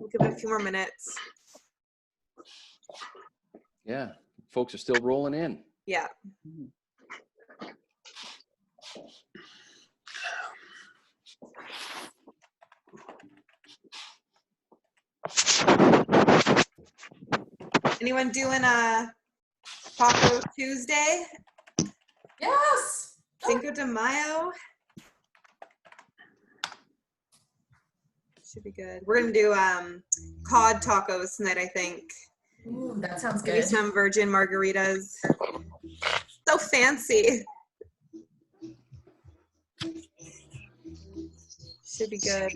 We'll give it a few more minutes. Yeah, folks are still rolling in. Yeah. Anyone doing a Taco Tuesday? Yes. Cinco de Mayo. Should be good. We're gonna do cod tacos tonight, I think. Ooh, that sounds Maybe good. some virgin margaritas. So fancy. Should be good.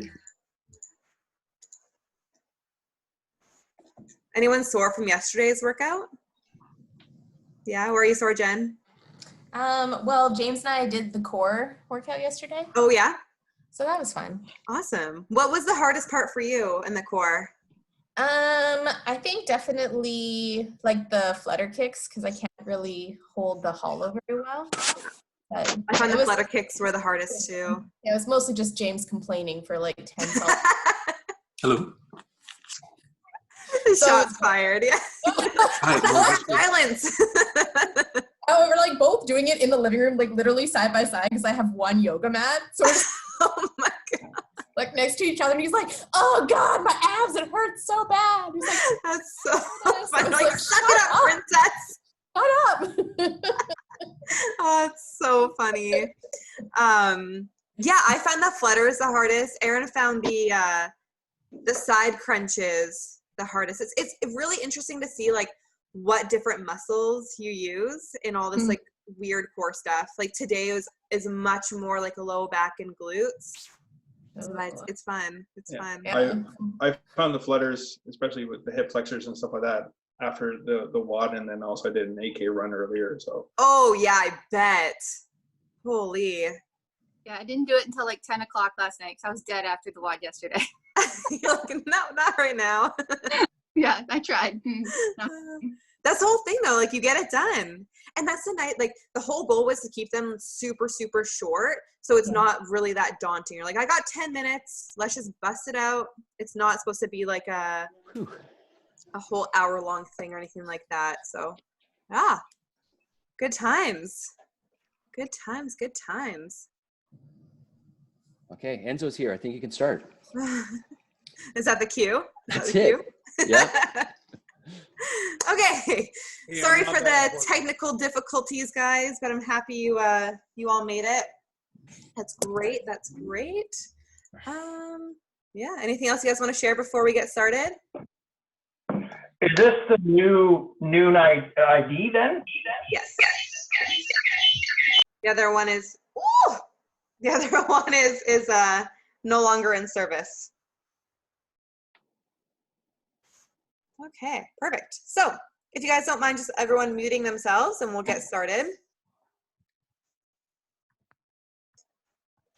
Anyone sore from yesterday's workout? Yeah, where are you sore, Jen? Well, James and I did the core workout yesterday, Oh yeah? so that was fun. Awesome. What was the hardest part for you in the core? I think definitely like the flutter kicks because I can't really hold the hollow very well. But I found it the was, flutter kicks were the hardest too. yeah, it was mostly just James complaining for like 10 seconds. Hello. Shots fired. Yeah. Silence. Oh, we're like both doing it in the living room, like literally side by side because I have one yoga mat. So we're just Oh my God. like next to each other, and he's like, "Oh God, my abs! It hurts so bad." He's like, That's so funny. was Like, like, suck it up, princess. "Shut up!" Oh, it's so funny. Yeah, I found the flutters the hardest. Erin found the side crunches the hardest. It's really interesting to see like what different muscles you use in all this like weird core stuff. Like today is much more like low back and glutes. So it's fun. It's fun. Yeah. I found the flutters, especially with the hip flexors and stuff like that, after the WOD, and then also I did an AK run earlier. So. Oh yeah, I bet. Holy. Yeah, I didn't do it until like 10 o'clock last night because I was dead after the WOD yesterday. You're like, no, not right now. Yeah, I tried. That's the whole thing though, like you get it done. And that's the night, like the whole goal was to keep them super, super short. So it's not really that daunting. You're like, I got 10 minutes, let's just bust it out. It's not supposed to be like a whole hour long thing or anything like that. So good times. Good times, good times. Okay, Enzo's here. I think you can start. Is that the cue? That's it. Yeah. Okay. Yeah, Sorry not for bad. the technical difficulties, guys, but I'm happy you all made it. That's great. That's great. Yeah. Anything else you guys want to share before we get started? Is this the new night ID then? Yes. The other one is no longer in service. Okay, perfect. So if you guys don't mind just everyone muting themselves and we'll get started.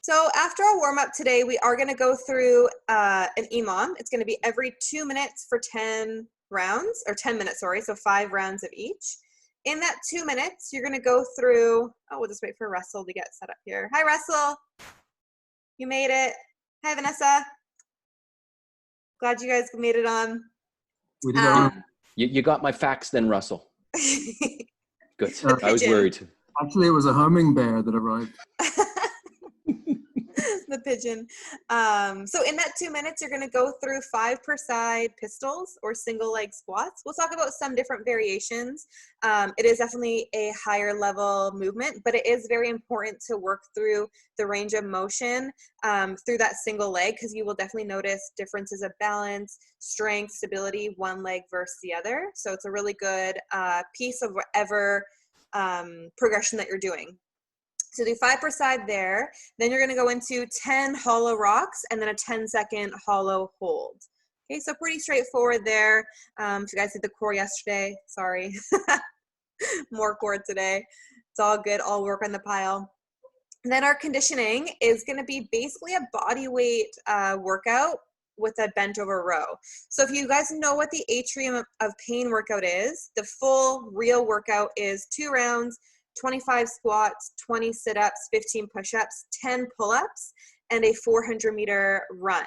So after our warm up today, we are gonna go through an EMOM. It's gonna be every 2 minutes for 10 rounds, or 10 minutes, sorry, so 5 rounds of each. In that 2 minutes, you're gonna go through, we'll just wait for Russell to get set up here. Hi, Russell. You made it. Hi, Vanessa. Glad you guys made it on. We did You got my facts then, Russell. Good. I was pigeon. worried. Actually, it was a hummingbird that arrived. The pigeon. So in that 2 minutes, you're going to go through 5 per side pistols or single leg squats. We'll talk about some different variations. It is definitely a higher level movement, but it is very important to work through the range of motion through that single leg, because you will definitely notice differences of balance, strength, stability, one leg versus the other. So it's a really good piece of whatever progression that you're doing. So do 5 per side there. Then you're gonna go into 10 hollow rocks and then a 10-second hollow hold. Okay, so pretty straightforward there. If you guys did the core yesterday, sorry. More core today. It's all good, all work on the pile. And then our conditioning is gonna be basically a body weight workout with a bent over row. So if you guys know what the atrium of pain workout is, the full real workout is 2 rounds, 25 squats, 20 sit-ups, 15 push-ups, 10 pull-ups, and a 400-meter run.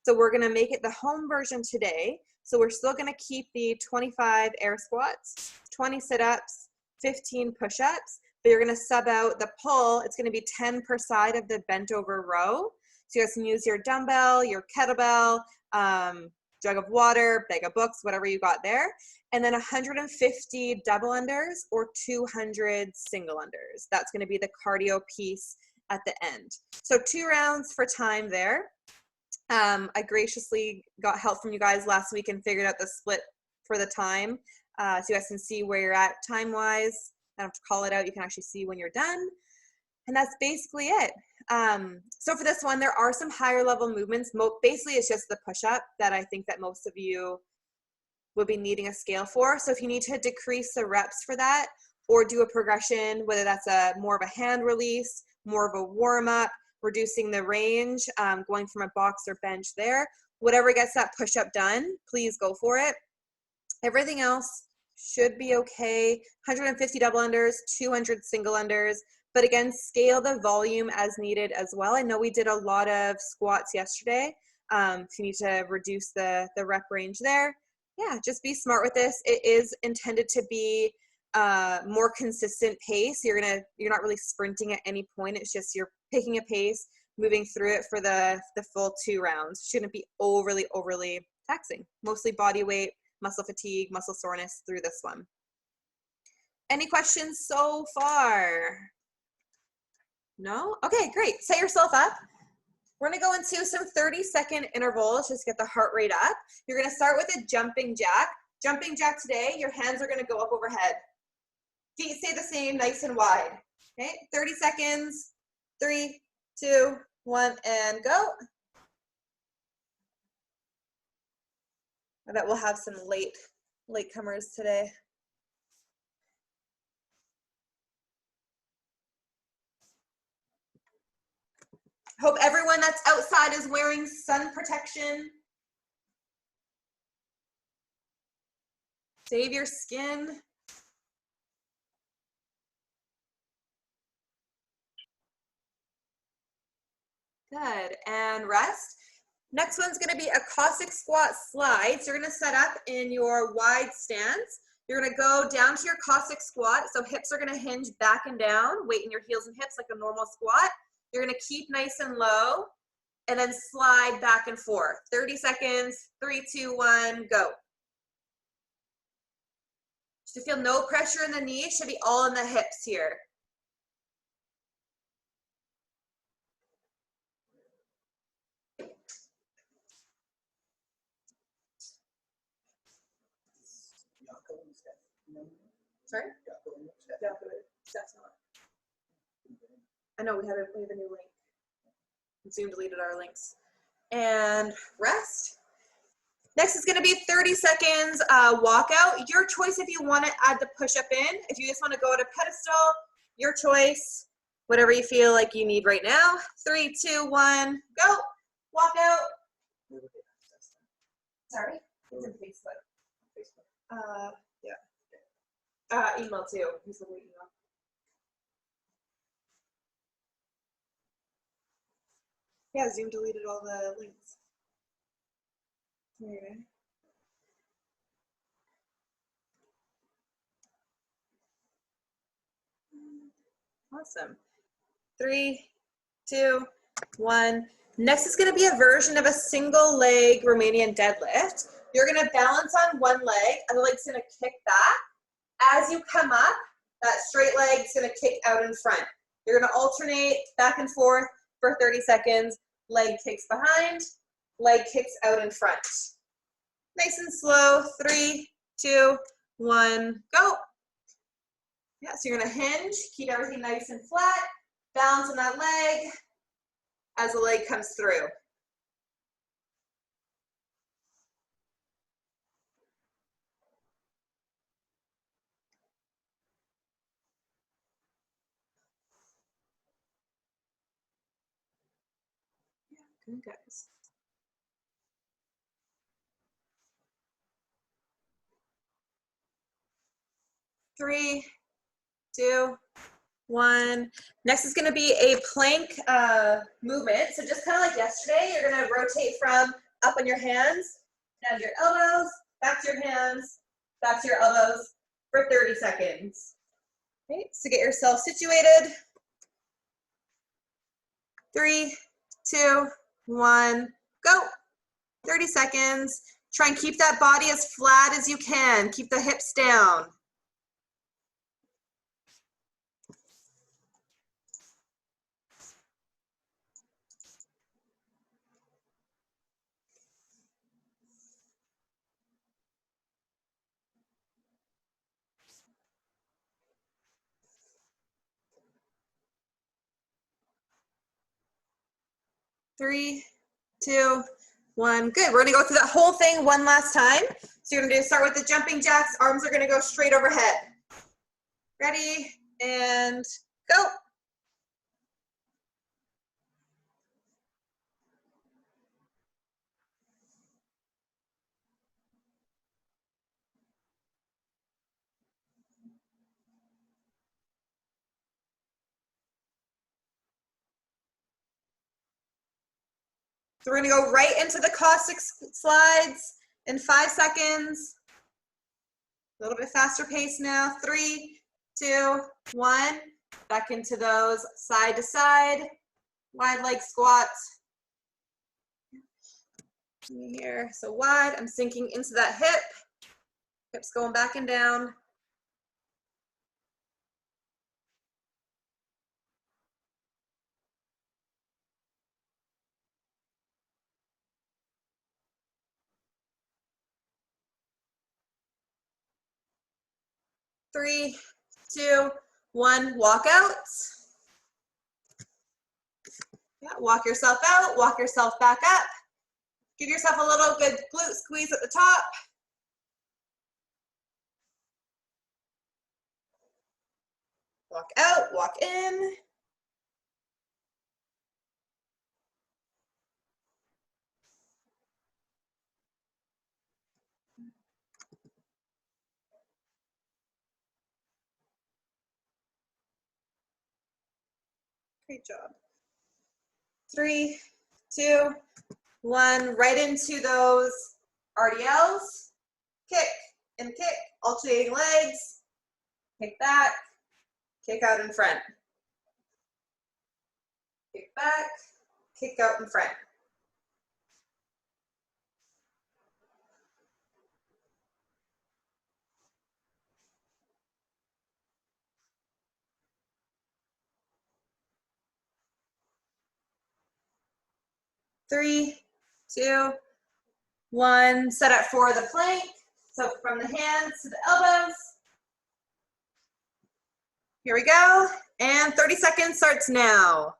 So we're gonna make it the home version today. So we're still gonna keep the 25 air squats, 20 sit-ups, 15 push-ups, but you're gonna sub out the pull. It's gonna be 10 per side of the bent over row. So you guys can use your dumbbell, your kettlebell, jug of water, bag of books, whatever you got there. And then 150 double unders or 200 single unders. That's gonna be the cardio piece at the end. So 2 rounds for time there. I graciously got help from you guys last week and figured out the split for the time. So you guys can see where you're at time-wise. I don't have to call it out. You can actually see when you're done. And that's basically it. So for this one, there are some higher level movements. Basically, it's just the push-up that I think that most of you would be needing a scale for. So if you need to decrease the reps for that or do a progression, whether that's more of a hand release, more of a warm-up, reducing the range, going from a box or bench there, whatever gets that push-up done, please go for it. Everything else should be okay. 150 double unders, 200 single unders, but again, scale the volume as needed as well. I know we did a lot of squats yesterday. If you need to reduce the rep range there, yeah, just be smart with this. It is intended to be more consistent pace. You're not really sprinting at any point. It's just you're picking a pace, moving through it for the full 2 rounds. Shouldn't be overly taxing. Mostly body weight, muscle fatigue, muscle soreness through this one. Any questions so far? No? Okay, great. Set yourself up. We're gonna go into some 30-second intervals, just get the heart rate up. You're gonna start with a jumping jack. Jumping jack today, your hands are gonna go up overhead. Feet stay the same, nice and wide. Okay, 30 seconds. 3, 2, 1, and go. I bet we'll have some latecomers today. Hope everyone that's outside is wearing sun protection. Save your skin. Good, and rest. Next one's gonna be a Cossack squat slide. So you're gonna set up in your wide stance. You're gonna go down to your Cossack squat. So hips are gonna hinge back and down, weight in your heels and hips like a normal squat. You're gonna keep nice and low and then slide back and forth. 30 seconds, 3, 2, 1, go. Should feel no pressure in the knees, should be all in the hips here. Sorry? Steph's not. I know we have a new link. Zoom deleted our links. And rest. Next is gonna be 30 seconds walkout. Your choice if you wanna add the push-up in. If you just wanna go to pedestal, your choice. Whatever you feel like you need right now. 3, 2, 1, go. Walk out. Sorry? It's in Facebook. Yeah. Email too. He's looking at email. Yeah, Zoom deleted all the links. Okay. Awesome. 3, 2, 1. Next is going to be a version of a single leg Romanian deadlift. You're going to balance on one leg, and the leg's going to kick back. As you come up, that straight leg is going to kick out in front. You're going to alternate back and forth for 30 seconds. Leg kicks behind, leg kicks out in front. Nice and slow. 3, 2, 1, go. Yeah, so you're gonna hinge, keep everything nice and flat, balance on that leg as the leg comes through. Yeah, good guys. Three, 2, 1. Next is going to be a plank movement. So just kind of like yesterday, you're going to rotate from up on your hands, down to your elbows, back to your hands, back to your elbows for 30 seconds. Okay, so get yourself situated. 3, 2, 1, go. 30 seconds. Try and keep that body as flat as you can. Keep the hips down. Three, 2, 1. Good. We're gonna go through that whole thing one last time. So you're gonna start with the jumping jacks. Arms are gonna go straight overhead. Ready, and go. So we're gonna go right into the Cossack slides in 5 seconds. A little bit faster pace now. 3, 2, 1. Back into those side to side, wide leg squats. Here, so wide. I'm sinking into that hip. Hips going back and down. 3, 2, 1. Walk out. Yeah, walk yourself out. Walk yourself back up. Give yourself a little good glute squeeze at the top. Walk out, walk in. Great job. 3, 2, 1. Right into those RDLs. Kick and kick, alternating legs. Kick back, kick out in front. Kick back, kick out in front. Three, 2, 1. Set up for the plank. So from the hands to the elbows. Here we go. And 30 seconds starts now.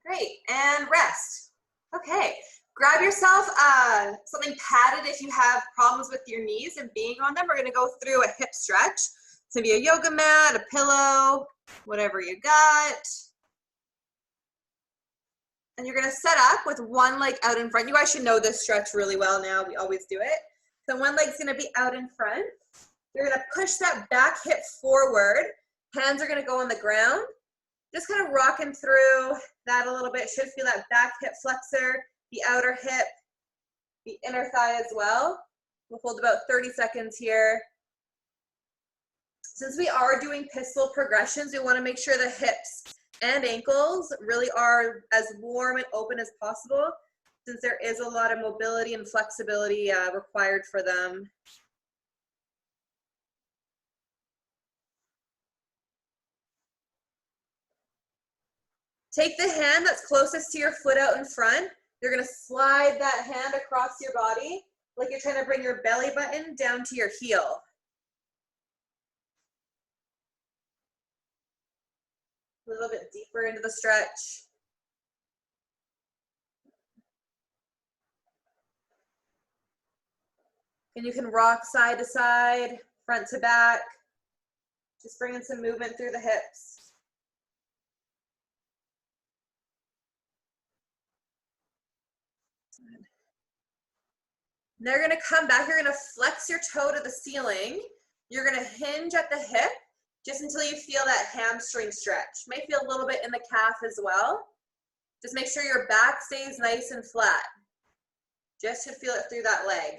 Great, and rest. Okay, grab yourself something padded if you have problems with your knees and being on them. We're gonna go through a hip stretch. It's gonna be a yoga mat, a pillow, whatever you got. And you're gonna set up with one leg out in front. You guys should know this stretch really well now. We always do it. So one leg's gonna be out in front. You're gonna push that back hip forward. Hands are gonna go on the ground. Just kind of rocking through that a little bit. Should feel that back hip flexor, the outer hip, the inner thigh as well. We'll hold about 30 seconds here. Since we are doing pistol progressions, we want to make sure the hips and ankles really are as warm and open as possible, since there is a lot of mobility and flexibility required for them. Take the hand that's closest to your foot out in front. You're gonna slide that hand across your body like you're trying to bring your belly button down to your heel. A little bit deeper into the stretch. And you can rock side to side, front to back. Just bringing some movement through the hips. Now you're gonna come back, you're gonna flex your toe to the ceiling. You're gonna hinge at the hip just until you feel that hamstring stretch. You may feel a little bit in the calf as well. Just make sure your back stays nice and flat. Just to feel it through that leg.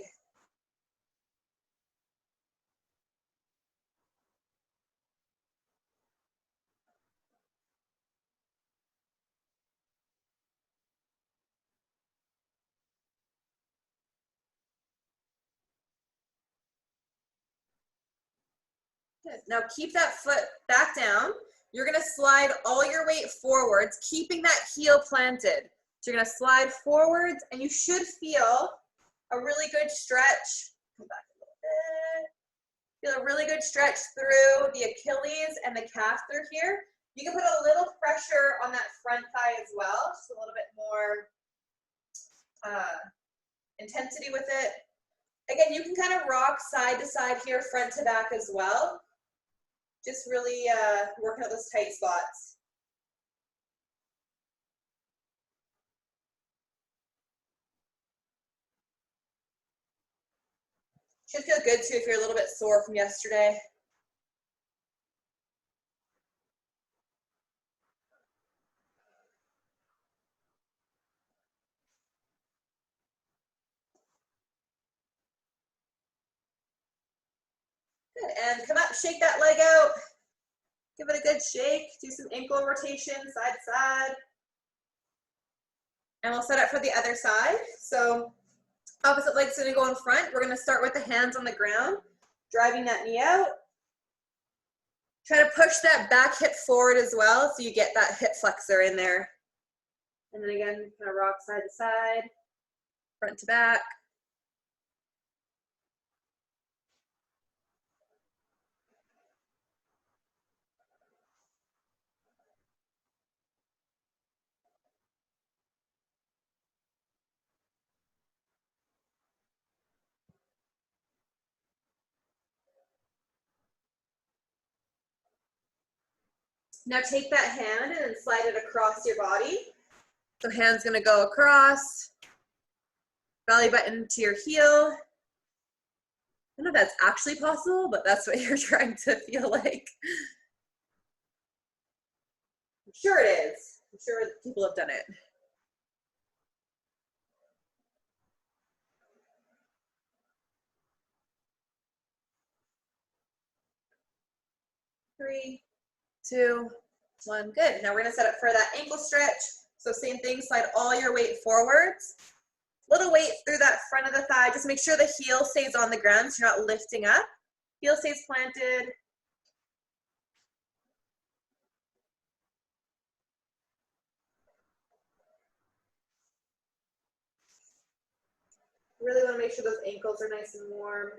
Good. Now keep that foot back down. You're gonna slide all your weight forwards, keeping that heel planted. So you're gonna slide forwards and you should feel a really good stretch. Come back a little bit. Feel a really good stretch through the Achilles and the calf through here. You can put a little pressure on that front thigh as well, just a little bit more intensity with it. Again, you can kind of rock side to side here, front to back as well. Just really working out those tight spots. Should feel good too if you're a little bit sore from yesterday. Good, and come up, shake that leg out. Give it a good shake. Do some ankle rotation, side to side. And we'll set up for the other side. So opposite leg's gonna go in front. We're gonna start with the hands on the ground, driving that knee out. Try to push that back hip forward as well so you get that hip flexor in there. And then again, kind of rock side to side, front to back. Now take that hand and then slide it across your body. So hand's gonna go across, belly button to your heel. I don't know if that's actually possible, but that's what you're trying to feel like. I'm sure it is. I'm sure people have done it. Three, two, one, good. Now we're gonna set up for that ankle stretch. So same thing, slide all your weight forwards. Little weight through that front of the thigh. Just make sure the heel stays on the ground so you're not lifting up. Heel stays planted. Really wanna make sure those ankles are nice and warm.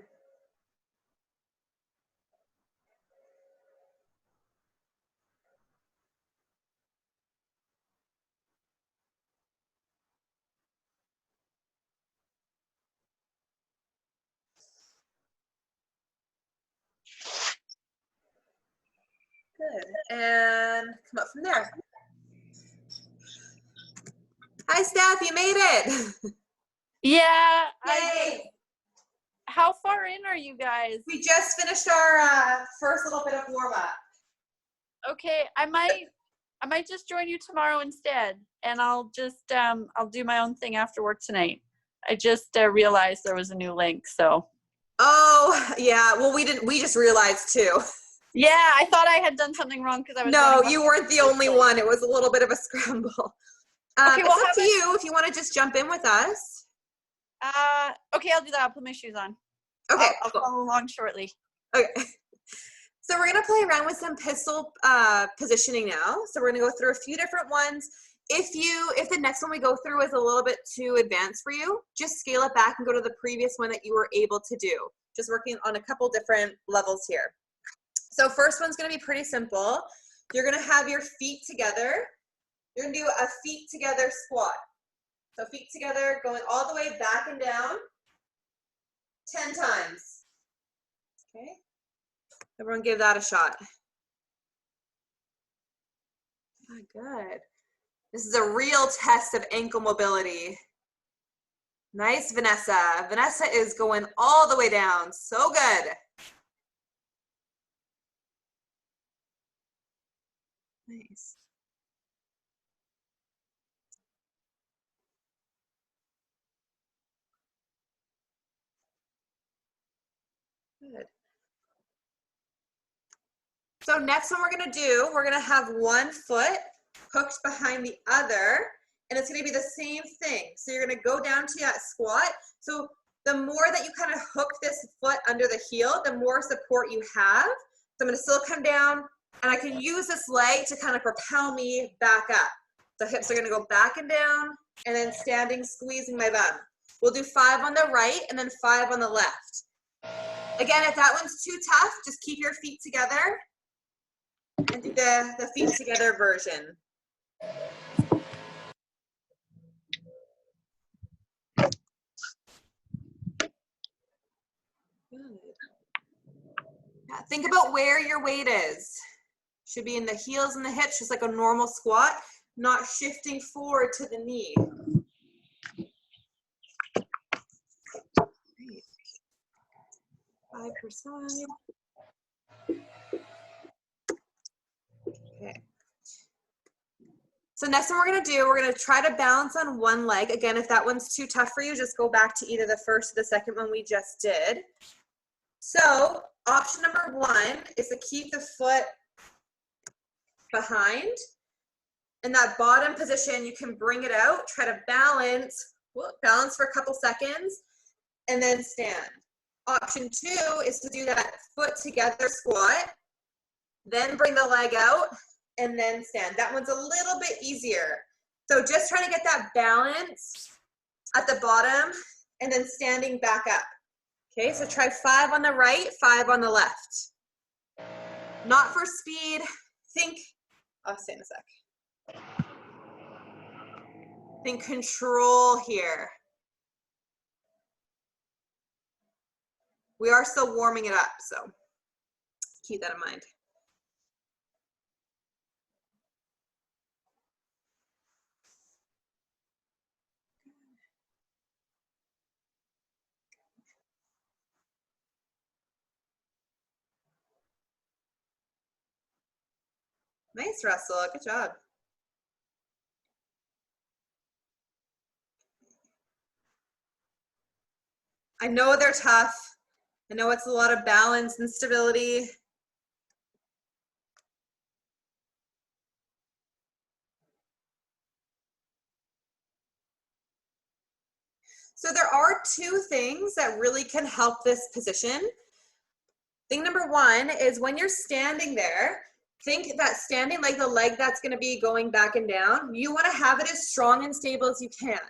Good, and come up from there. Hi, Steph, you made it. Yeah. Yay. How far in are you guys? We just finished our first little bit of warm up. Okay, I might just join you tomorrow instead, and I'll just I'll do my own thing after work tonight. I just realized there was a new link, so. Oh yeah, well we just realized too. Yeah, I thought I had done something wrong because I was. No, you weren't the only one. It was a little bit of a scramble. Okay, well, it's up to you if you want to just jump in with us. Okay, I'll do that. I'll put my shoes on. Okay, I'll follow along shortly. Okay. So we're gonna play around with some pistol positioning now. So we're gonna go through a few different ones. If the next one we go through is a little bit too advanced for you, just scale it back and go to the previous one that you were able to do. Just working on a couple different levels here. So first one's gonna be pretty simple. You're gonna have your feet together. You're gonna do a feet together squat. So feet together, going all the way back and down 10 times. Okay. Everyone give that a shot. Oh, good. This is a real test of ankle mobility. Nice, Vanessa. Vanessa is going all the way down. So good. Nice. Good. So next one we're gonna do, we're gonna have one foot hooked behind the other, and it's gonna be the same thing. So you're gonna go down to that squat. So the more that you kind of hook this foot under the heel, the more support you have. So I'm gonna still come down, and I can use this leg to kind of propel me back up. So hips are gonna go back and down, and then standing, squeezing my bum. We'll do 5 on the right, and then 5 on the left. Again, if that one's too tough, just keep your feet together and do the feet together version. Good. Yeah, think about where your weight is. Should be in the heels and the hips, just like a normal squat, not shifting forward to the knee. Great. 5 per side. Okay. So next one we're gonna do, we're gonna try to balance on one leg. Again, if that one's too tough for you, just go back to either the first or the second one we just did. So option number 1 is to keep the foot behind. In that bottom position, you can bring it out, try to balance, balance for a couple seconds, and then stand. Option 2 is to do that foot together squat, then bring the leg out, and then stand. That one's a little bit easier. So just trying to get that balance at the bottom, and then standing back up. Okay, so try 5 on the right, 5 on the left. Not for speed. Think, I'll say in a sec. Think control here. We are still warming it up, so keep that in mind. Nice, Russell. Good job. I know they're tough. I know it's a lot of balance and stability. So there are 2 things that really can help this position. Thing number 1 is when you're standing there, think that standing like the leg that's going to be going back and down, you want to have it as strong and stable as you can.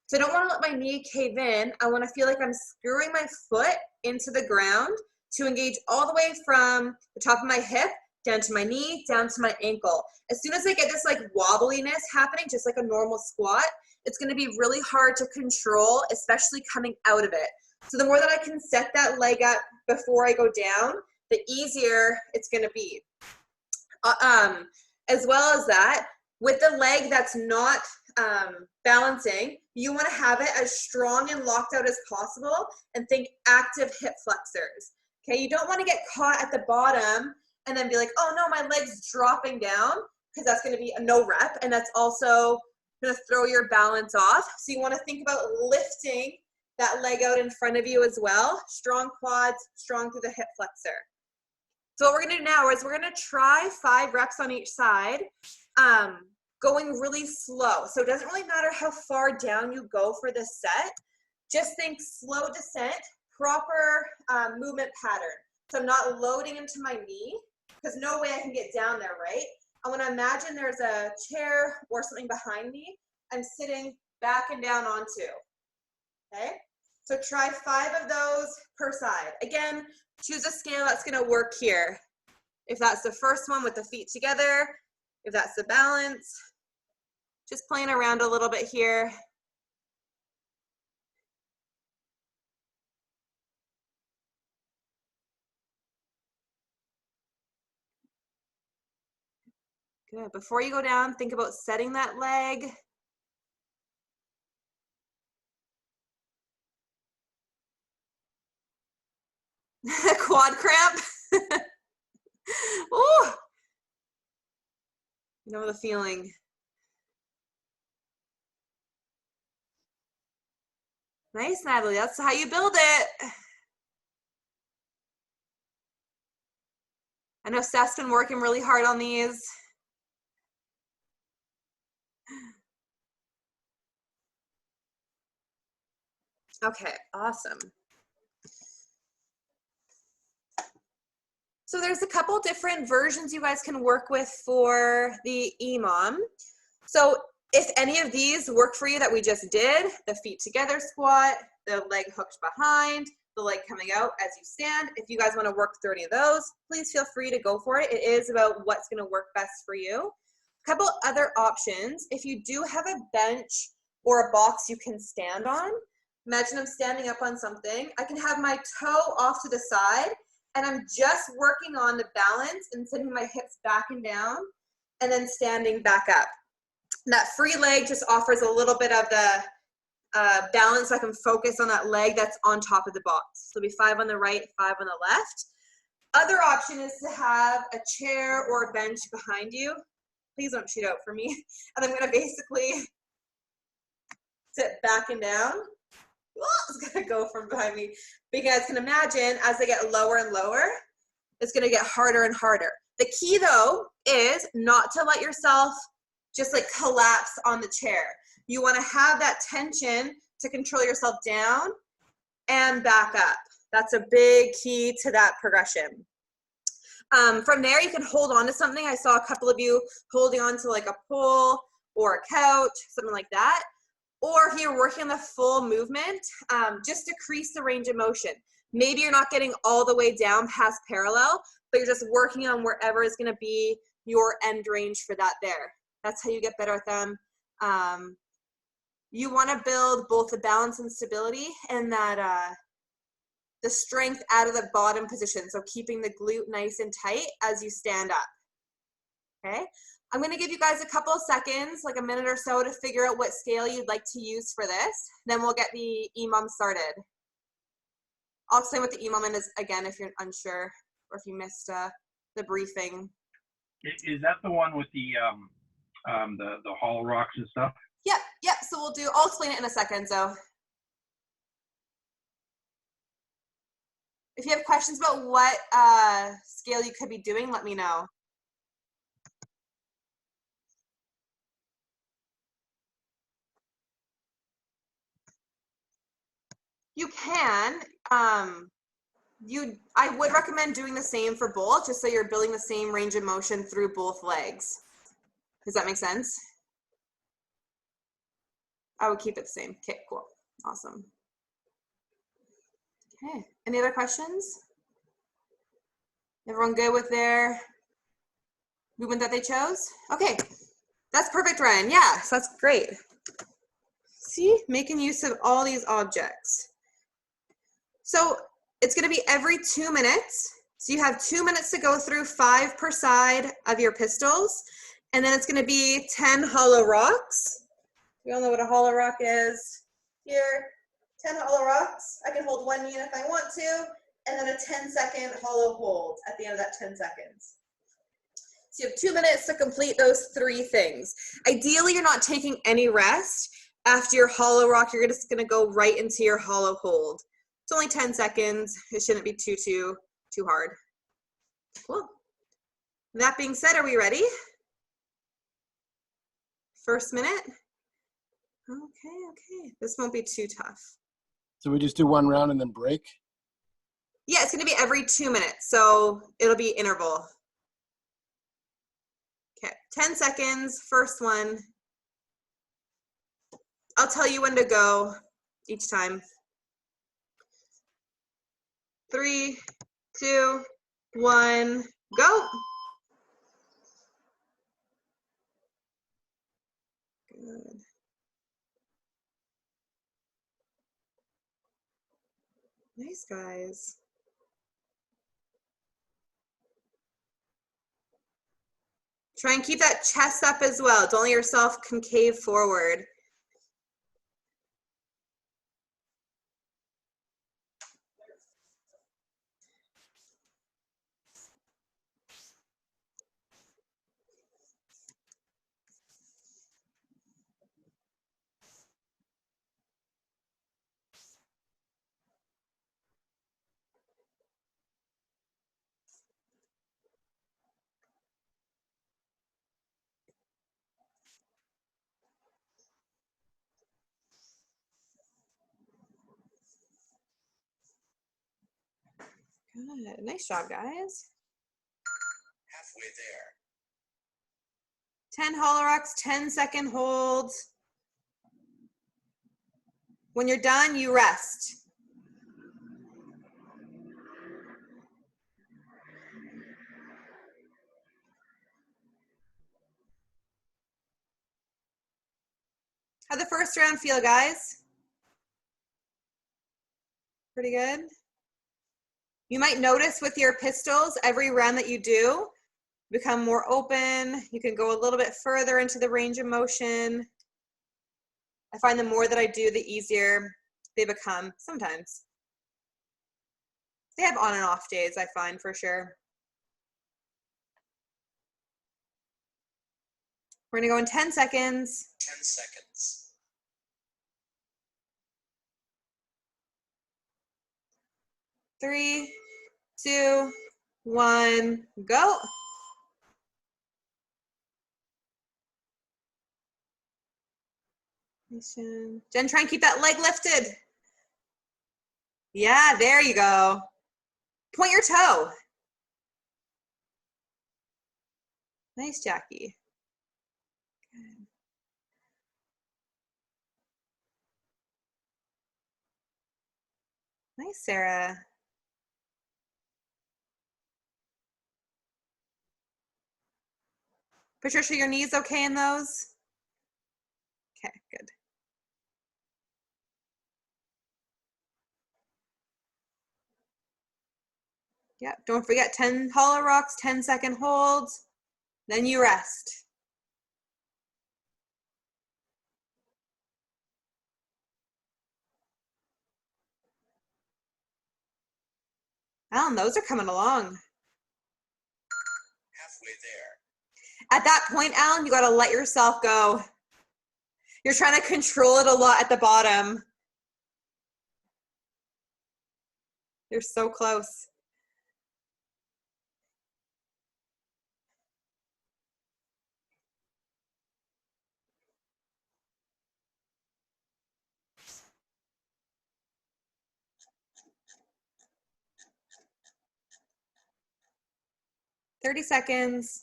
So I don't want to let my knee cave in. I want to feel like I'm screwing my foot into the ground to engage all the way from the top of my hip down to my knee, down to my ankle. As soon as I get this like wobbliness happening, just like a normal squat, it's going to be really hard to control, especially coming out of it. So the more that I can set that leg up before I go down, the easier it's going to be. As well as that, with the leg that's not balancing, you want to have it as strong and locked out as possible, and think active hip flexors. Okay, you don't want to get caught at the bottom and then be like, oh no, my leg's dropping down, because that's going to be a no rep, and that's also going to throw your balance off. So you want to think about lifting that leg out in front of you as well. Strong quads, strong through the hip flexor. So what we're going to do now is we're going to try 5 reps on each side, going really slow. So it doesn't really matter how far down you go for this set. Just think slow descent, proper movement pattern. So I'm not loading into my knee, because no way I can get down there, right? I want to imagine there's a chair or something behind me I'm sitting back and down onto. Okay? So try 5 of those per side. Again, choose a scale that's going to work here. If that's the first one with the feet together, if that's the balance, just playing around a little bit here. Good. Before you go down, think about setting that leg. Quad cramp. Ooh. You know the feeling. Nice, Natalie. That's how you build it. I know Steph's been working really hard on these. Okay, awesome. So there's a couple different versions you guys can work with for the EMOM. So if any of these work for you that we just did, the feet together squat, the leg hooked behind, the leg coming out as you stand, if you guys want to work through any of those, please feel free to go for it. It is about what's going to work best for you. A couple other options. If you do have a bench or a box you can stand on, imagine I'm standing up on something. I can have my toe off to the side, and I'm just working on the balance and sending my hips back and down and then standing back up. And that free leg just offers a little bit of the balance so I can focus on that leg that's on top of the box. So it'll be 5 on the right, 5 on the left. Other option is to have a chair or a bench behind you. Please don't shoot out for me. And I'm gonna basically sit back and down. It's gonna go from behind me. But you guys can imagine as they get lower and lower, it's gonna get harder and harder. The key though is not to let yourself just like collapse on the chair. You wanna have that tension to control yourself down and back up. That's a big key to that progression. From there, you can hold on to something. I saw a couple of you holding on to like a pole or a couch, something like that. Or if you're working on the full movement, just decrease the range of motion. Maybe you're not getting all the way down past parallel, but you're just working on wherever is gonna be your end range for that there. That's how you get better at them. You wanna build both the balance and stability and that the strength out of the bottom position. So keeping the glute nice and tight as you stand up, okay? I'm gonna give you guys a couple of seconds, like a minute or so, to figure out what scale you'd like to use for this. Then we'll get the EMOM started. I'll explain what the EMOM is again if you're unsure or if you missed the briefing. Is that the one with the hollow rocks and stuff? Yep, so I'll explain it in a second, so. If you have questions about what scale you could be doing, let me know. You can. I would recommend doing the same for both, just so you're building the same range of motion through both legs. Does that make sense? I would keep it the same. Okay, cool. Awesome. Okay, any other questions? Everyone good with their movement that they chose? Okay, that's perfect, Ryan. Yeah, so that's great. See, making use of all these objects. So it's gonna be every 2 minutes. So you have 2 minutes to go through 5 per side of your pistols. And then it's gonna be 10 hollow rocks. We all know what a hollow rock is. Here, 10 hollow rocks. I can hold 1 unit if I want to, and then a 10-second hollow hold at the end of that 10 seconds. So you have 2 minutes to complete those 3 things. Ideally, you're not taking any rest. After your hollow rock, you're just gonna go right into your hollow hold. It's only 10 seconds. It shouldn't be too hard. Cool. That being said, are we ready? First minute. Okay. This won't be too tough. So we just do 1 round and then break? Yeah, it's gonna be every 2 minutes. So it'll be interval. Okay, 10 seconds, first one. I'll tell you when to go each time. 3, 2, 1, go. Good. Nice, guys. Try and keep that chest up as well. Don't let yourself concave forward. Good. Nice job, guys. Halfway there. 10 hollow rocks, 10-second holds. When you're done, you rest. How'd the first round feel, guys? Pretty good. You might notice with your pistols, every round that you do, become more open. You can go a little bit further into the range of motion. I find the more that I do, the easier they become sometimes. They have on and off days, I find, for sure. We're gonna go in 10 seconds. 10 seconds. 3, 2, 1, go. Jen, try and keep that leg lifted. Yeah, there you go. Point your toe. Nice, Jackie. Good. Nice, Sarah. Patricia, your knees okay in those? Okay, good. Yeah, don't forget 10 hollow rocks, 10-second holds, then you rest. Alan, those are coming along. Halfway there. At that point, Alan, you gotta let yourself go. You're trying to control it a lot at the bottom. You're so close. $30.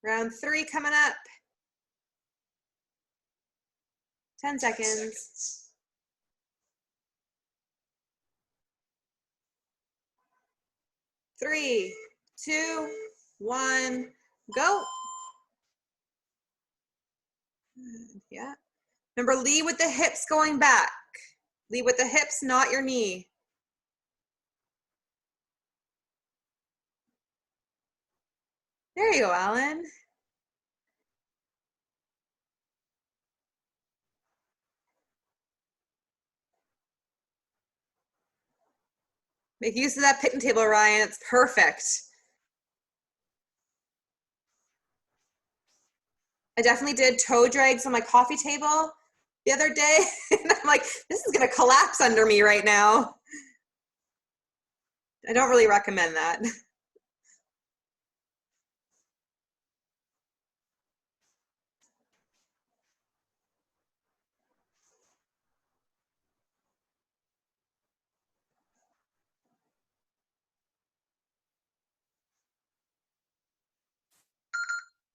Round 3 coming up. 10 seconds. 3, 2, 1, go. Yeah. Remember, lead with the hips going back. Lead with the hips, not your knee. There you go, Alan. Make use of that picnic table, Ryan. It's perfect. I definitely did toe drags on my coffee table the other day. And I'm like, this is going to collapse under me right now. I don't really recommend that.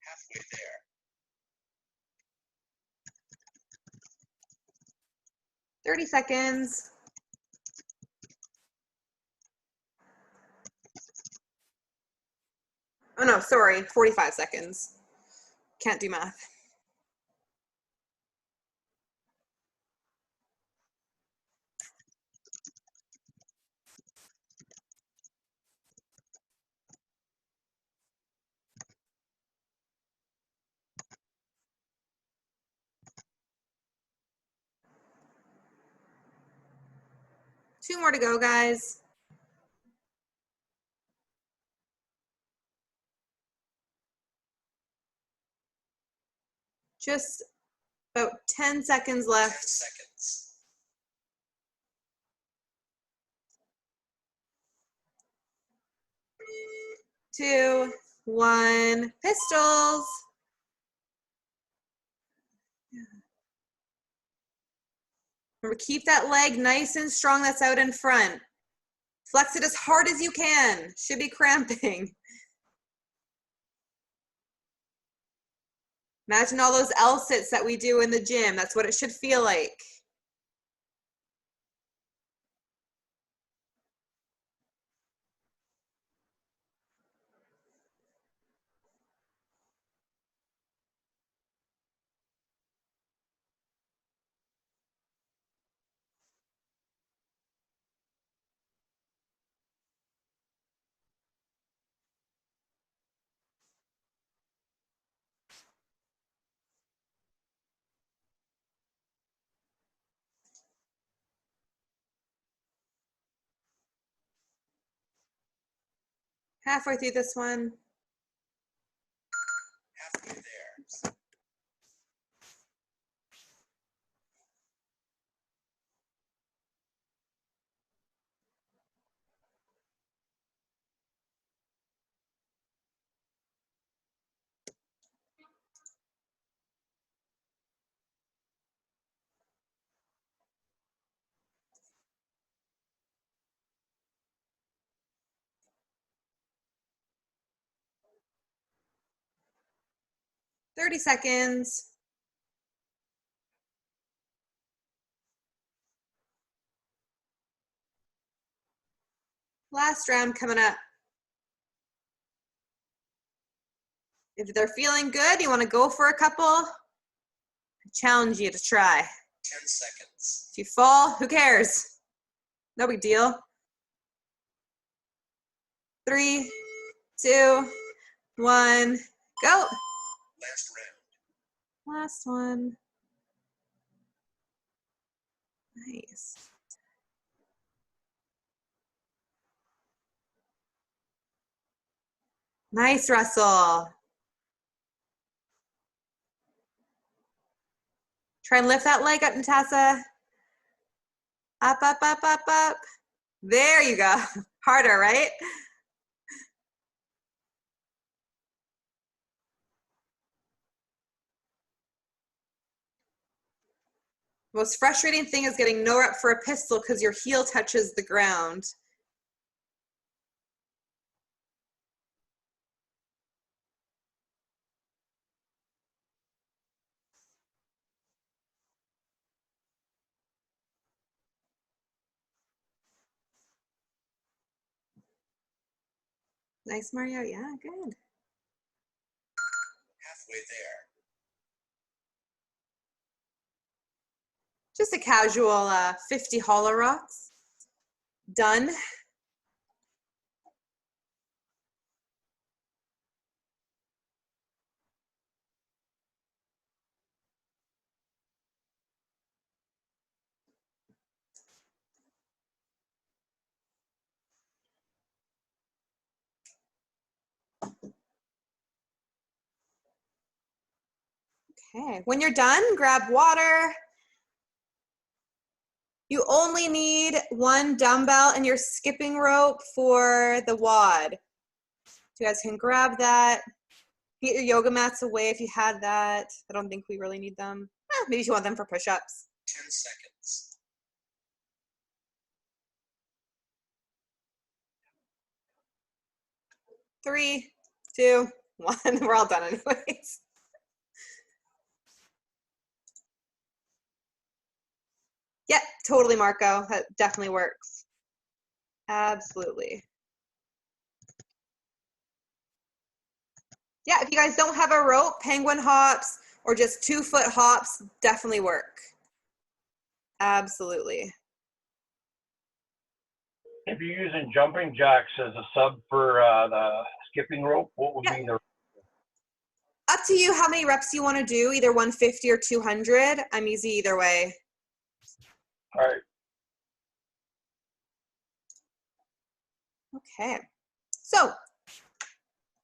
Halfway there. 30 seconds. Oh no, sorry, 45 seconds. Can't do math. 2 more to go, guys. Just about 10 seconds 10 left. seconds. 2, 1, pistols. Remember, keep that leg nice and strong that's out in front. Flex it as hard as you can. Should be cramping. Imagine all those L-sits that we do in the gym. That's what it should feel like. Halfway through this one. Halfway there. 30 seconds. Last round coming up. If they're feeling good, you want to go for a couple, I challenge you to try. 10 seconds. If you fall, who cares? No big deal. 3, 2, 1, go. Last round. Last one. Nice. Nice, Russell. Try and lift that leg up, Natasha. Up, up, up, up, up. There you go. Harder, right? Most frustrating thing is getting no rep for a pistol because your heel touches the ground. Nice, Mario. Yeah, good. Halfway there. Just a casual 50 hollow rocks. Done. Okay, when you're done, grab water. You only need 1 dumbbell and your skipping rope for the WOD. So you guys can grab that. Get your yoga mats away if you had that. I don't think we really need them. Maybe if you want them for push-ups. 10 seconds. 3, 2, 1. We're all done anyways. Yep, totally, Marco. That definitely works. Absolutely. Yeah, if you guys don't have a rope, penguin hops or just 2-foot hops definitely work. Absolutely. If you're using jumping jacks as a sub for the skipping rope, what would be the? Up to you how many reps you want to do, either 150 or 200. I'm easy either way. All right. Okay, so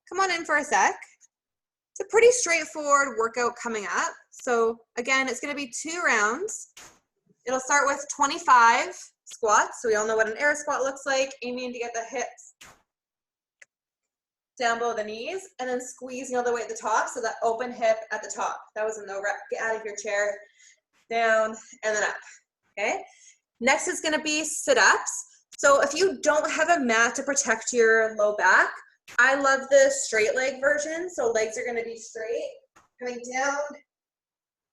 come on in for a sec. It's a pretty straightforward workout coming up. So again, it's gonna be 2 rounds. It'll start with 25 squats. So we all know what an air squat looks like, aiming to get the hips down below the knees, and then squeezing all the way at the top, so that open hip at the top. That was a no rep. Get out of your chair, down, and then up, okay? Next is gonna be sit-ups. So if you don't have a mat to protect your low back, I love the straight leg version. So legs are gonna be straight, coming down,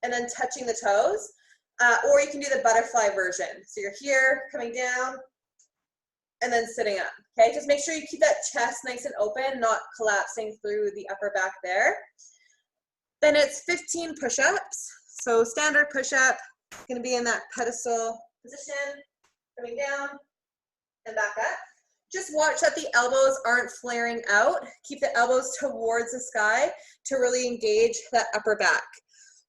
and then touching the toes. Or you can do the butterfly version. So you're here, coming down, and then sitting up, okay? Just make sure you keep that chest nice and open, not collapsing through the upper back there. Then it's 15 push-ups. So standard push-up, gonna be in that pedestal position, coming down and back up. Just watch that the elbows aren't flaring out. Keep the elbows towards the sky to really engage that upper back.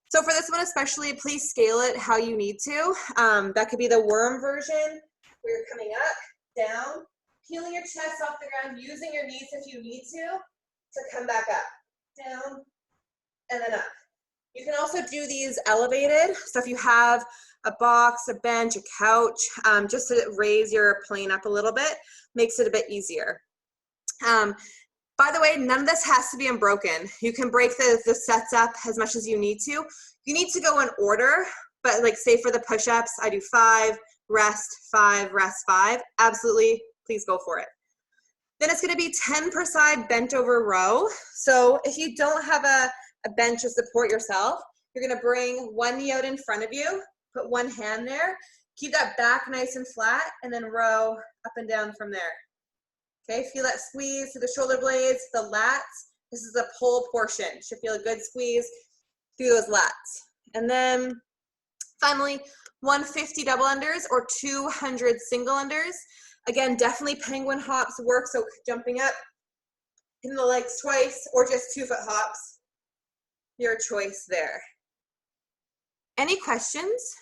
So for this one especially, please scale it how you need to. That could be the worm version, where you're coming up, down, peeling your chest off the ground, using your knees if you need to come back up, down, and then up. You can also do these elevated. So if you have a box, a bench, a couch, just to raise your plane up a little bit, makes it a bit easier. By the way, none of this has to be unbroken. You can break the sets up as much as you need to. You need to go in order, but like say for the push-ups, I do 5, rest, 5, rest, 5. Absolutely, please go for it. Then it's gonna be 10 per side bent over row. So if you don't have a bench to support yourself, you're gonna bring one knee out in front of you, put one hand there, keep that back nice and flat, and then row up and down from there. Okay, feel that squeeze through the shoulder blades, the lats. This is the pull portion. Should feel a good squeeze through those lats. And then finally, 150 double unders or 200 single unders. Again, definitely penguin hops work, so jumping up, hitting the legs twice, or just 2-foot hops. Your choice there. Any questions?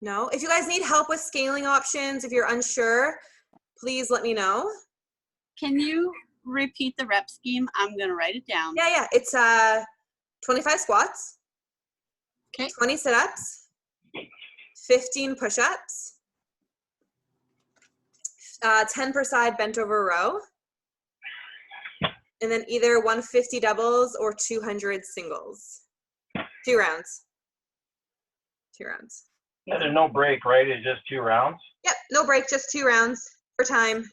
No? If you guys need help with scaling options, if you're unsure, please let me know. Can you repeat the rep scheme? I'm going to write it down. Yeah. It's 25 squats, Okay. 20 sit-ups, 15 push-ups, 10 per side bent over row, and then either 150 doubles or 200 singles. 2 rounds. 2 rounds. Yeah, there's no break, right? It's just 2 rounds? Yep, no break, just 2 rounds for time.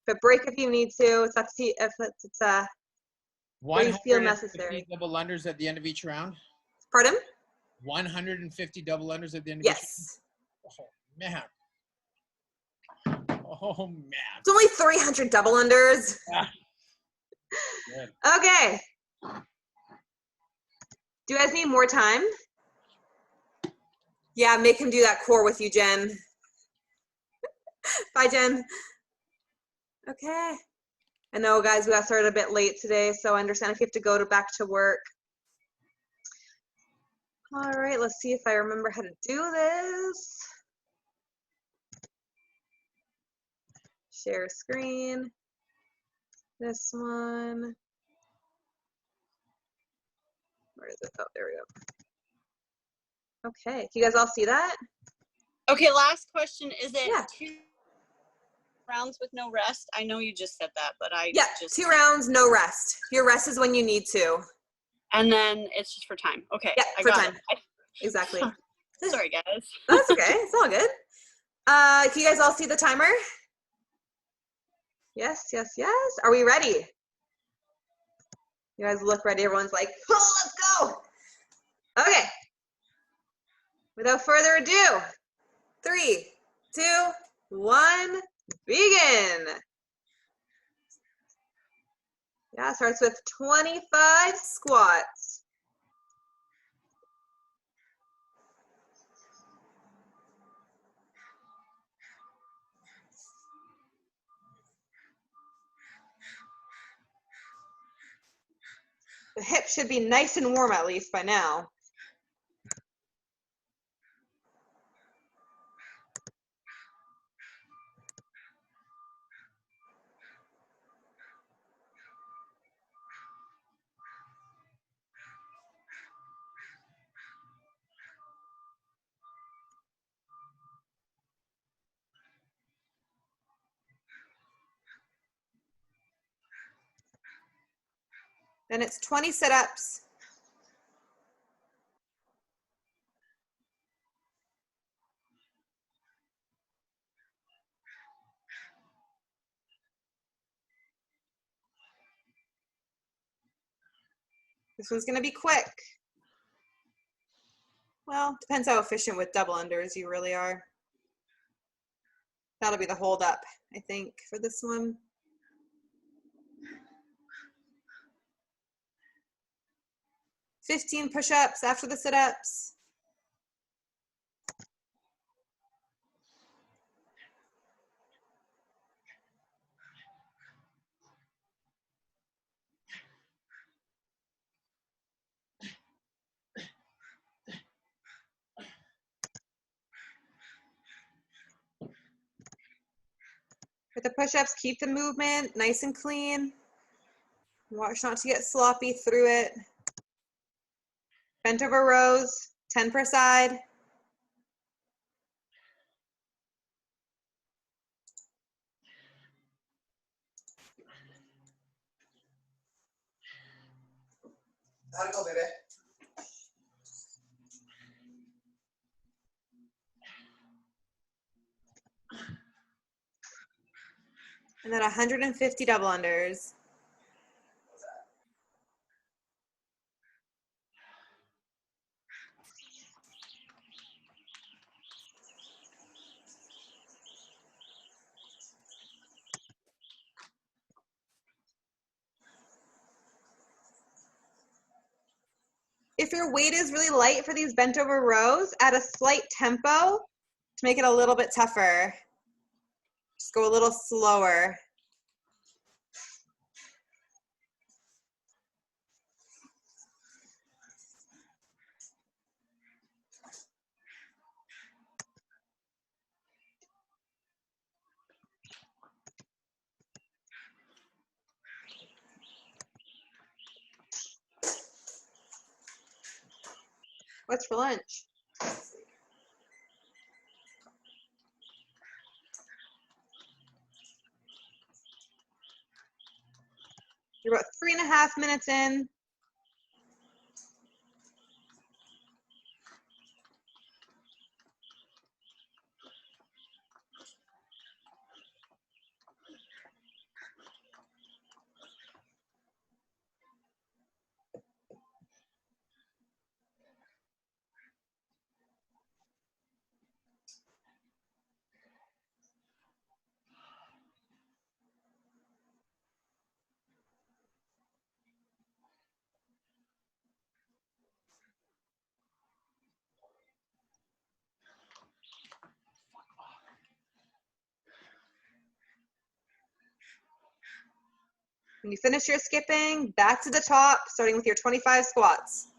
But break if you need to. It's up to you if it's where you feel necessary. Double unders at the end of each round? Pardon? 150 double unders at the end of Yes. each round? Oh, man. Oh, man. It's only 300 double unders. Good. Okay. Do you guys need more time? Yeah, make him do that core with you, Jen. Bye, Jen. Okay. I know, guys, we got started a bit late today, so I understand if you have to go back to work. All right, let's see if I remember how to do this. Share screen. This one. Where is it? Oh, there we go. Okay, can you guys all see that? Okay, last question. Is it Yeah. 2 rounds with no rest? I know you just said that, but Yeah, 2 rounds, no rest. Your rest is when you need to. And then it's just for time. Okay. Yeah, I for got time. it. Exactly. Sorry, guys. That's okay. It's all good. Can you guys all see the timer? Yes, yes, yes. Are we ready? You guys look ready. Everyone's like, oh, let's go. Okay. Without further ado, 3, 2, 1, begin. Yeah, starts with 25 squats. The hip should be nice and warm at least by now. Then it's 20 sit-ups. This one's gonna be quick. Well, depends how efficient with double unders you really are. That'll be the hold up, I think, for this one. $15 push-ups after the sit-ups. For the push-ups, keep the movement nice and clean. Watch not to get sloppy through it. Bent over rows, 10 per side. How'd it go, baby? And then 150 double unders. If your weight is really light for these bent over rows, add a slight tempo to make it a little bit tougher. Just go a little slower. What's for lunch? You're about 3.5 minutes in. When you finish your skipping, back to the top, starting with your 25 squats.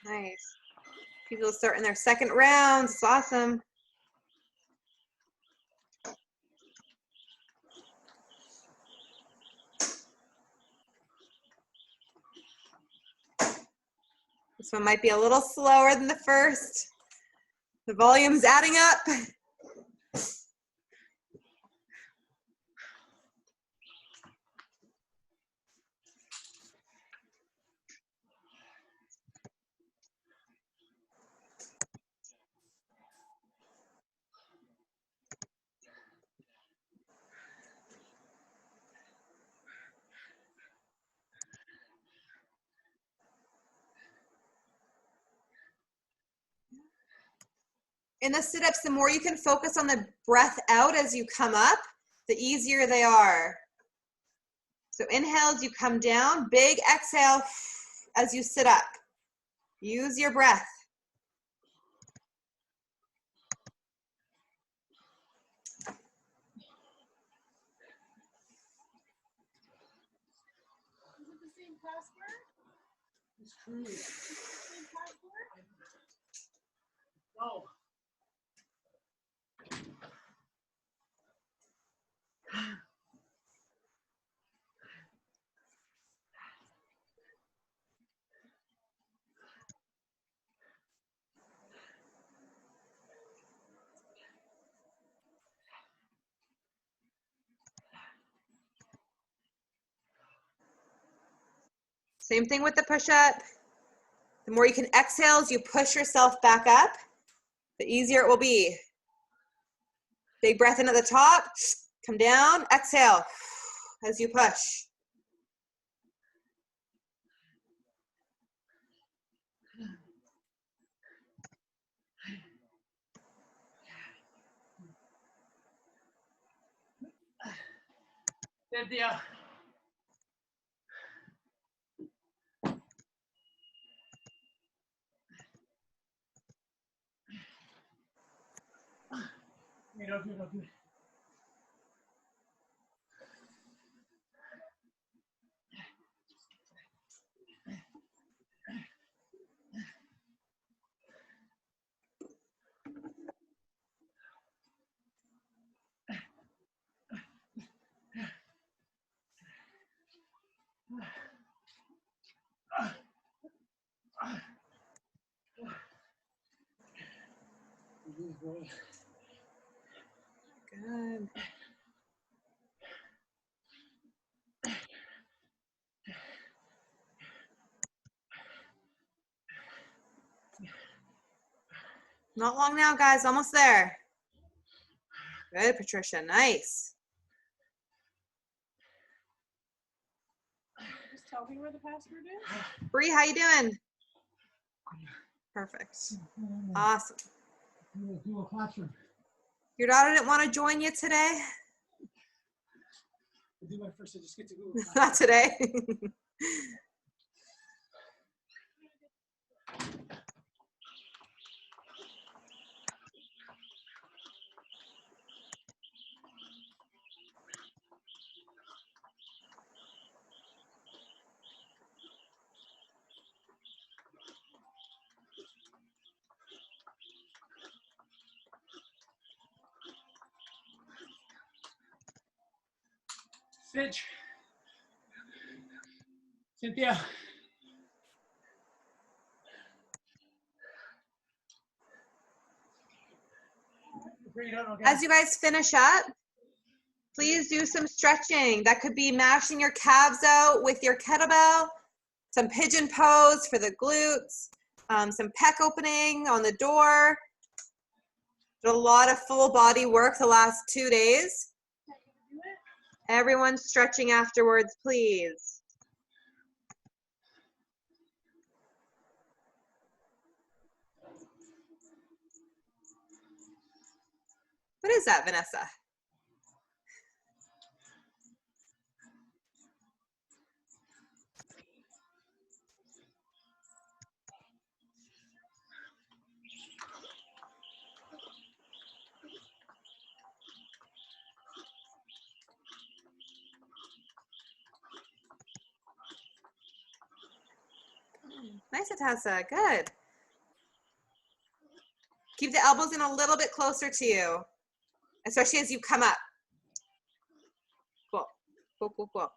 Nice. People starting their second round. It's awesome. This one might be a little slower than the first. The volume's adding up. In the sit-ups, the more you can focus on the breath out as you come up, the easier they are. So inhale as you come down, big exhale as you sit up. Use your breath. No. Same thing with the push-up. The more you can exhale as you push yourself back up, the easier it will be. Big breath in at the top, come down, exhale as you push. Cynthia. Okay. Good. Not long now, guys. Almost there. Good, Patricia. Nice. Just tell me where the password is. Bree, how you doing? Perfect. Awesome. Your daughter didn't want to join you today? Not today. Cinch. Cynthia. As you guys finish up, please do some stretching. That could be mashing your calves out with your kettlebell, some pigeon pose for the glutes, some pec opening on the door. Did a lot of full body work the last 2 days. Everyone stretching afterwards, please. What is that, Vanessa? Nice, Atessa. Good. Keep the elbows in a little bit closer to you, especially as you come up. Cool. Cool, cool, cool.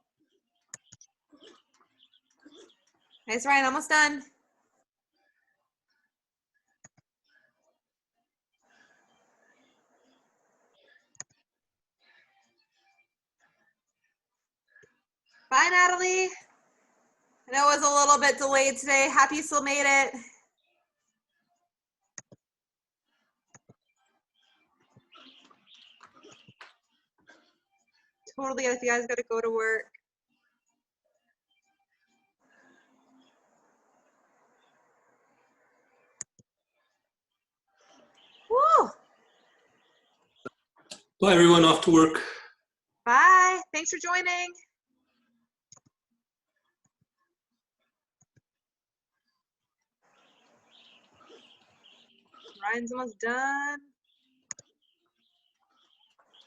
Nice, Ryan. Almost done. Bye, Natalie. I know it was a little bit delayed today. Happy you still made it. Totally, if you guys got to go to work. Woo! Bye, everyone. Off to work. Bye. Thanks for joining. Ryan's almost done.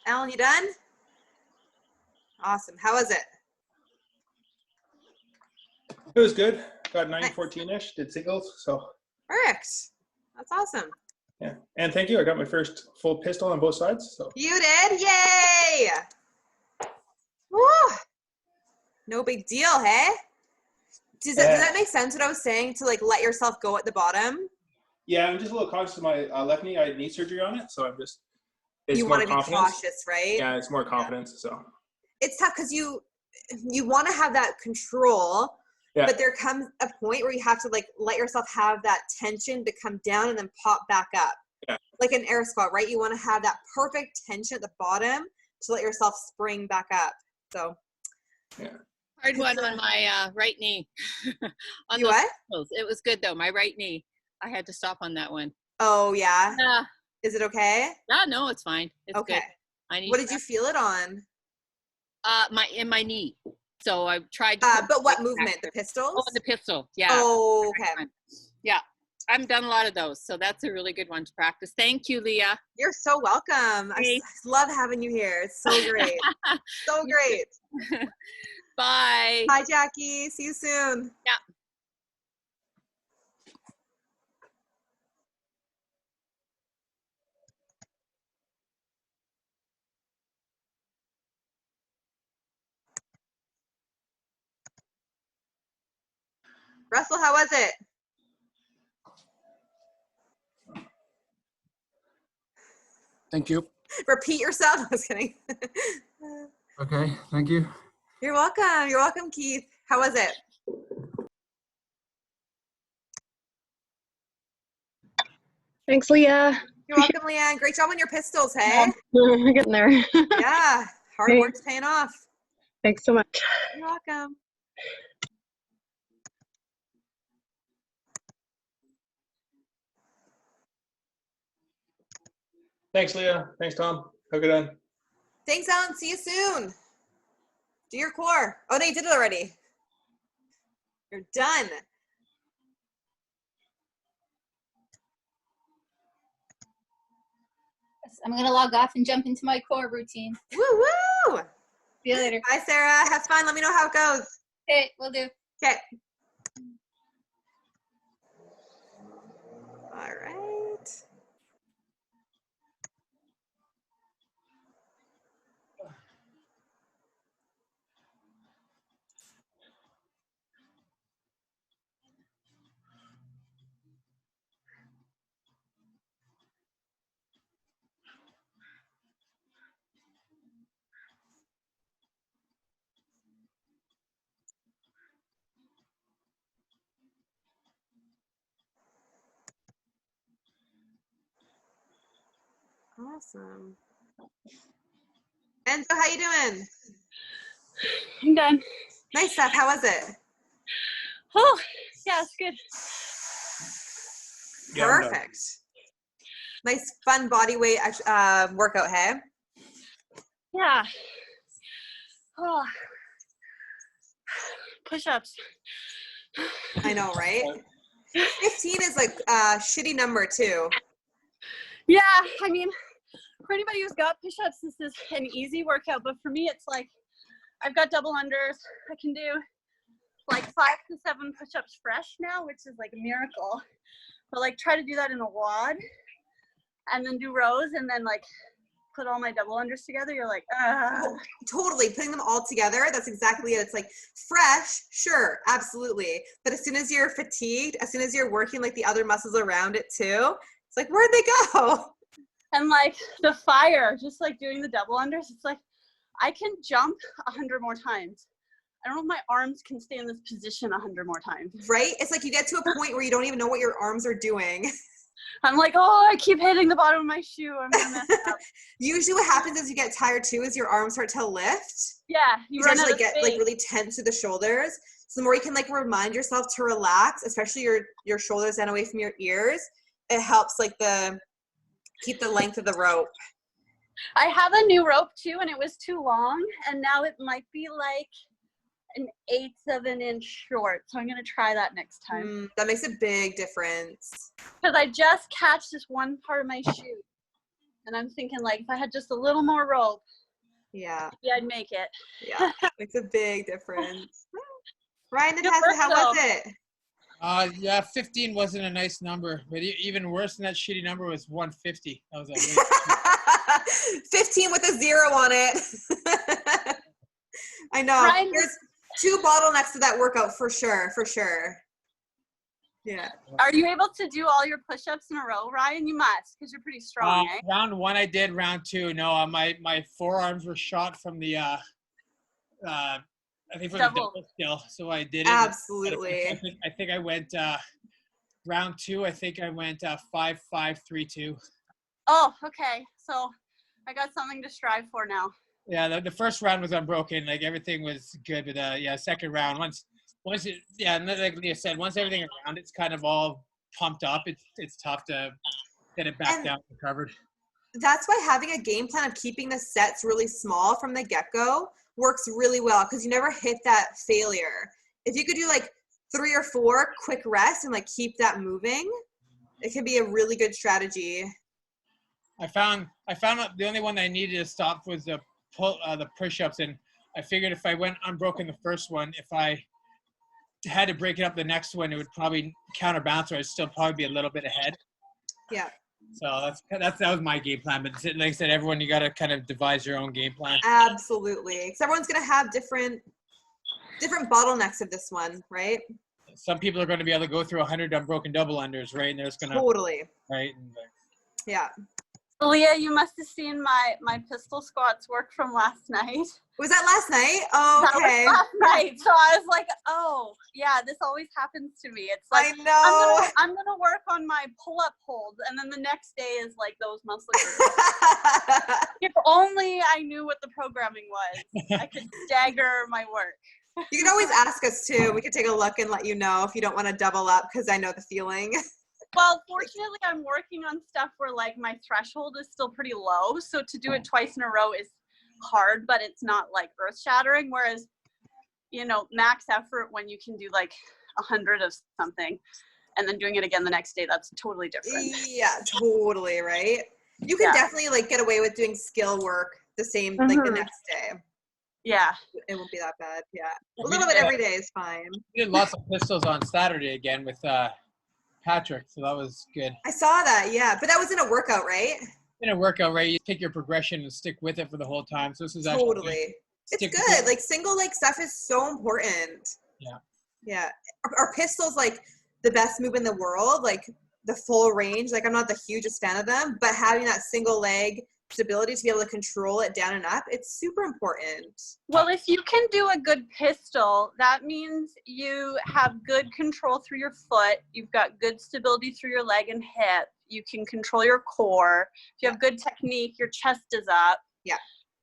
Alan, you done? Awesome. How was it? It was good. Got 914-ish, did singles, so. Perfect. That's awesome. Yeah, and thank you. I got my first full pistol on both sides, so. You did? Yay! Woo! No big deal, hey? Does that make sense what I was saying to like let yourself go at the bottom? Yeah, I'm just a little conscious of my left knee. I had knee surgery on it, so I'm just, it's You more want to be confidence. cautious, right? Yeah, it's more confidence, so. It's tough because you want to have that control, Yeah. but there comes a point where you have to like let yourself have that tension to come down and then pop back up. Yeah. Like an air squat, right? You want to have that perfect tension at the bottom to let yourself spring back up. So. Yeah. Hard one on my right knee. On You what? Pills. It was good though. My right knee. I had to stop on that one. Oh yeah. Yeah. Is it okay? No, it's fine. It's okay. good. I need. What did you feel it on? In my knee. So I tried. But what movement? The pistols? Oh, the pistol. Yeah. Oh, okay. Yeah. I've done a lot of those, so that's a really good one to practice. Thank you, Leah. You're so welcome. I love having you here. It's so great. So great. Bye. Bye, Jackie. See you soon. Yeah. Russell, how was it? Thank you. Repeat yourself. I was kidding. Okay, thank you. You're welcome. You're welcome, Keith. How was it? Thanks, Leah. You're welcome, Leanne. Great job on your pistols, hey? We're getting there. Yeah. Hard work's paying off. Thanks so much. You're welcome. Thanks, Leah. Thanks, Tom. Have a good one. Thanks, Alan. See you soon. Do your core. Oh, no, you did it already. You're done. I'm going to log off and jump into my core routine. Woo-woo! See you later. Bye, Sarah. Have fun. Let me know how it goes. Okay, will do. Okay. All right. Awesome. And so how you doing? I'm done. Nice stuff. How was it? Oh, yeah, it's good. Yeah, I'm done. Perfect. Nice fun body weight workout, hey? Yeah. Oh. Push-ups. I know, right? 15 is like a shitty number too. Yeah, I mean, for anybody who's got push-ups, this is an easy workout, but for me, it's like, I've got double unders. I can do like 5 to 7 push-ups fresh now, which is like a miracle. But like try to do that in a WOD and then do rows and then like put all my double unders together. You're like, Totally. Putting them all together. That's exactly it. It's like fresh. Sure. Absolutely. But as soon as you're fatigued, as soon as you're working like the other muscles around it too, it's like, where'd they go? And like the fire, just like doing the double unders, it's like, I can jump 100 more times. I don't know if my arms can stay in this position 100 more times. Right? It's like you get to a point where you don't even know what your arms are doing. I'm like, oh, I keep hitting the bottom of my shoe. I'm gonna mess up. Usually what happens as you get tired too is your arms start to lift. Yeah, you start run to out like of get like space. really tense through the shoulders. So the more you can like remind yourself to relax, especially your shoulders and away from your ears, it helps like keep the length of the rope. I have a new rope too, and it was too long, and now it might be like an 1/8 of an inch short. So I'm gonna try that next time. That makes a big difference. Because I just catch this one part of my shoe, and I'm thinking like if I had just a little more rope, yeah, I'd make it. Yeah, makes a big difference. Ryan and Tessa, how was it? Yeah, 15 wasn't a nice number, but even worse than that shitty number was 150. That was a 15 with a 0 on it. I know. Ryan, there's 2 bottlenecks to that workout for sure. Yeah. Are you able to do all your push-ups in a row, Ryan? You must, because you're pretty strong, eh? Round 1 I did. Round 2, no. My forearms were shot from the I think from the double still, so I did it. Absolutely. I think I went round 2. I think I went 5-5-3-2. Oh, okay. So I got something to strive for now. Yeah, the first round was unbroken. Like everything was good, but yeah, second round once it, yeah, and like Leah said, once everything around it's kind of all pumped up, it's tough to get it back down recovered. That's why having a game plan of keeping the sets really small from the get-go works really well, because you never hit that failure. If you could do like 3 or 4 quick rests and like keep that moving, it can be a really good strategy. I found out the only one that I needed to stop was the push-ups, and I figured if I went unbroken the first one, if I had to break it up the next one, it would probably counterbalance, or I'd still probably be a little bit ahead. Yeah. So that was my game plan. But like I said, everyone, you got to kind of devise your own game plan. Absolutely, because everyone's going to have different bottlenecks of this one, right? Some people are going to be able to go through 100 unbroken double unders, right? And they're just going to totally. Right. Yeah. Leah, you must have seen my pistol squats work from last night. Was that last night? Oh, okay. That was last night. So I was like, oh, yeah, this always happens to me. It's like, I know. I'm gonna work on my pull-up holds, and then the next day is like those muscle groups. If only I knew what the programming was, I could stagger my work. You can always ask us too. We could take a look and let you know if you don't want to double up, because I know the feeling. Well, fortunately, I'm working on stuff where like my threshold is still pretty low. So to do it twice in a row is hard, but it's not like earth shattering. Whereas, max effort when you can do like 100 of something and then doing it again the next day, that's totally different. Yeah, totally. Right. You can definitely like get away with doing skill work the same, like the next day. Yeah. It won't be that bad. Yeah. A little bit every day is fine. We did lots of pistols on Saturday again with Patrick, so that was good. I saw that, yeah, but that was in a workout, right? In a workout, right? You take your progression and stick with it for the whole time. So this is totally. It's good. Like single leg stuff is so important. Yeah. Yeah. Are pistols like the best move in the world? Like the full range? Like I'm not the hugest fan of them, but having that single leg stability to be able to control it down and up, it's super important. Well, if you can do a good pistol, that means you have good control through your foot, you've got good stability through your leg and hip, you can control your core, if you have good technique, your chest is up,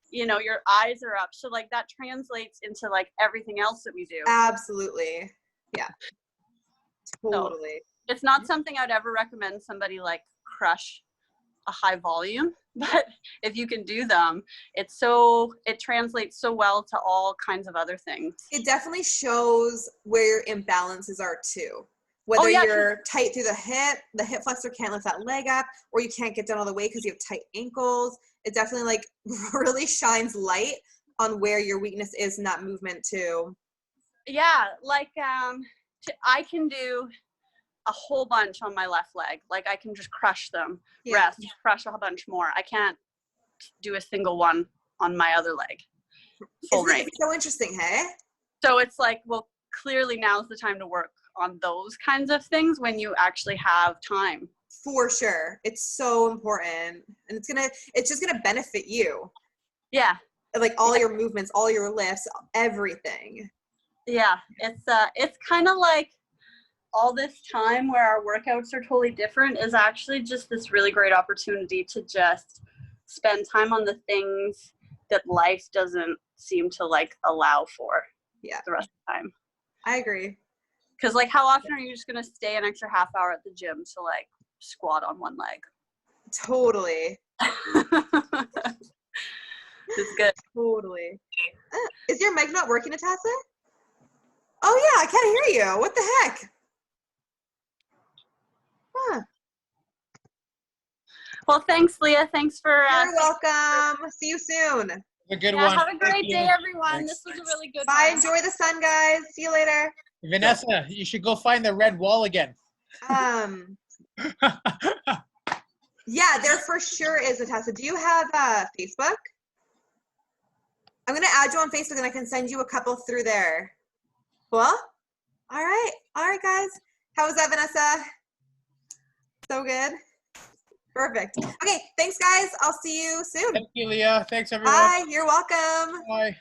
your eyes are up, so like that translates into like everything else that we do. Absolutely. Yeah, totally. So it's not something I'd ever recommend somebody like crush a high volume, but if you can do them, it translates so well to all kinds of other things. It definitely shows where your imbalances are too. Whether you're tight through the hip flexor can't lift that leg up, or you can't get down all the way because you have tight ankles. It definitely like really shines light on where your weakness is in that movement too. Yeah, like I can do a whole bunch on my left leg. Like I can just crush them, rest, crush a whole bunch more. I can't do a single one on my other leg. Full range. So interesting, hey? So it's like, well, clearly now's the time to work on those kinds of things when you actually have time. For sure. It's so important. And it's just gonna benefit you. Yeah. Like all your movements, all your lifts, everything. Yeah. It's kind of like all this time where our workouts are totally different is actually just this really great opportunity to just spend time on the things that life doesn't seem to like allow for the rest of the time. I agree. Because like how often are you just going to stay an extra half hour at the gym to like squat on one leg? Totally. is good. Totally. Is your mic not working, Natasha? Oh yeah, I can't hear you. What the heck? Huh. Well, thanks, Leah. Thanks for. You're welcome. See you soon. A good Yeah, one. have a great Thank day, you. everyone. Thanks. This was a really good Bye. one. Enjoy the sun, guys. See you later. Vanessa, you should go find the red wall again. Yeah, there for sure is, Natasha. Do you have Facebook? I'm gonna add you on Facebook and I can send you a couple through there. Cool? All right, guys. How was that, Vanessa? So good. Perfect. Okay, thanks, guys. I'll see you soon. Thank you, Leah. Thanks, everyone. Bye. You're welcome. Bye.